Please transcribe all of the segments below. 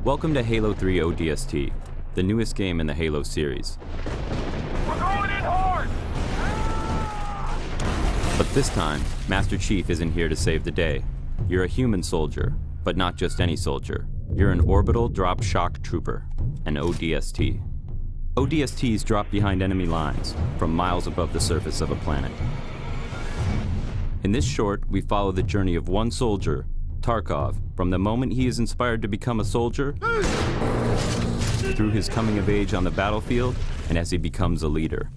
Welcome to Halo 3 O.D.S.T, the newest game in the Halo series. We're going in hard! But this time, Master Chief isn't here to save the day. You're a human soldier, but not just any soldier. You're an orbital drop shock trooper, an O.D.S.T. O.D.S.Ts drop behind enemy lines, from miles above the surface of a planet. In this short, we follow the journey of one soldier, Tarkov, from the moment he is inspired to become a soldier, through his coming of age on the battlefield, and as he becomes a leader.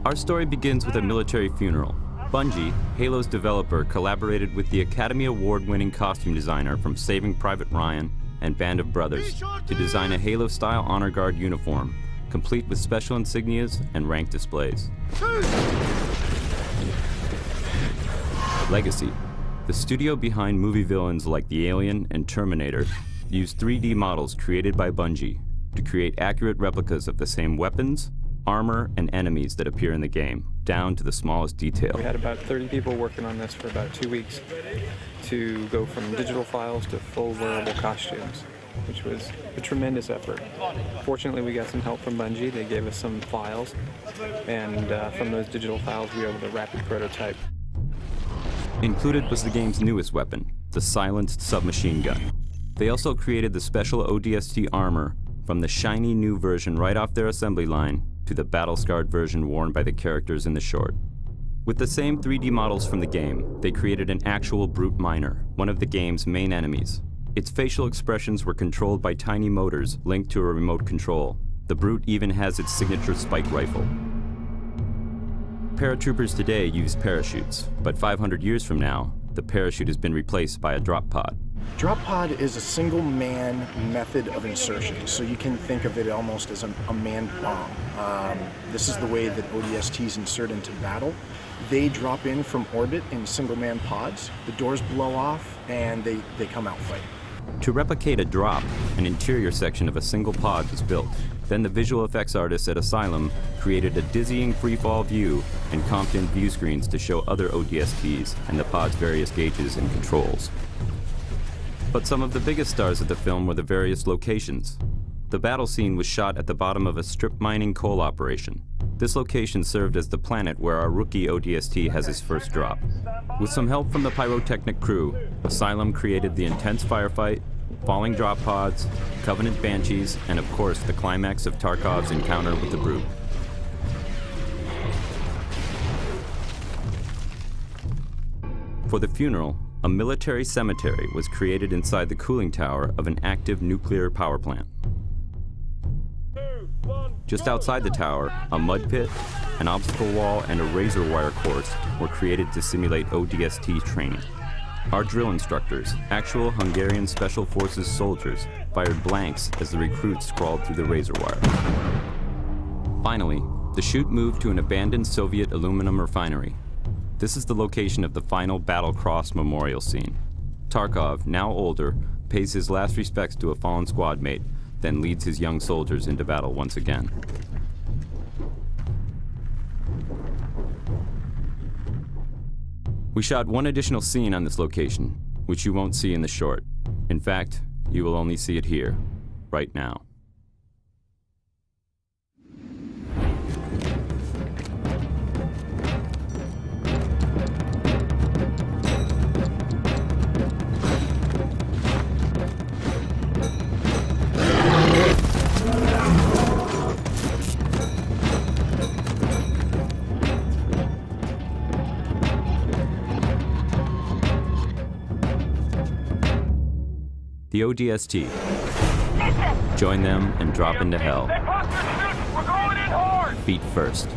Our story begins with a military funeral. Bungie, Halo's developer, collaborated with the Academy Award-winning costume designer from Saving Private Ryan and Band of Brothers to design a Halo-style honor guard uniform, complete with special insignias and rank displays. Legacy. The studio behind movie villains like The Alien and Terminator used 3D models created by Bungie to create accurate replicas of the same weapons, armor, and enemies that appear in the game, down to the smallest detail. We had about 30 people working on this for about 2 weeks to go from digital files to full wearable costumes, which was a tremendous effort. Fortunately, we got some help from Bungie. They gave us some files, and from those digital files, we were able to rapid prototype. Included was the game's newest weapon, the silenced submachine gun. They also created the special O.D.S.T armor from the shiny new version right off their assembly line to the battle-scarred version worn by the characters in the short. With the same 3D models from the game, they created an actual brute miner, one of the game's main enemies. Its facial expressions were controlled by tiny motors linked to a remote control. The brute even has its signature spike rifle. Paratroopers today use parachutes, but 500 years from now, the parachute has been replaced by a drop pod. Drop pod is a single-man method of insertion, so you can think of it almost as a manned bomb. This is the way that ODSTs insert into battle. They drop in from orbit in single-man pods, the doors blow off, and they come out fighting. To replicate a drop, an interior section of a single pod was built. Then the visual effects artists at Asylum created a dizzying freefall view and comped in view screens to show other ODSTs and the pod's various gauges and controls. But some of the biggest stars of the film were the various locations. The battle scene was shot at the bottom of a strip mining coal operation. This location served as the planet where our rookie ODST has his first drop. With some help from the pyrotechnic crew, Asylum created the intense firefight, falling drop pods, Covenant Banshees, and of course the climax of Tarkov's encounter with the Brute. For the funeral, a military cemetery was created inside the cooling tower of an active nuclear power plant. Just outside the tower, a mud pit, an obstacle wall, and a razor wire course were created to simulate ODST training. Our drill instructors, actual Hungarian Special Forces soldiers, fired blanks as the recruits crawled through the razor wire. Finally, the shoot moved to an abandoned Soviet aluminum refinery. This is the location of the final Battle Cross memorial scene. Tarkov, now older, pays his last respects to a fallen squad mate, then leads his young soldiers into battle once again. We shot one additional scene on this location, which you won't see in the short. In fact, you will only see it here, right now. The O.D.S.T. Join them and drop into hell. We're going in hard! Feet first.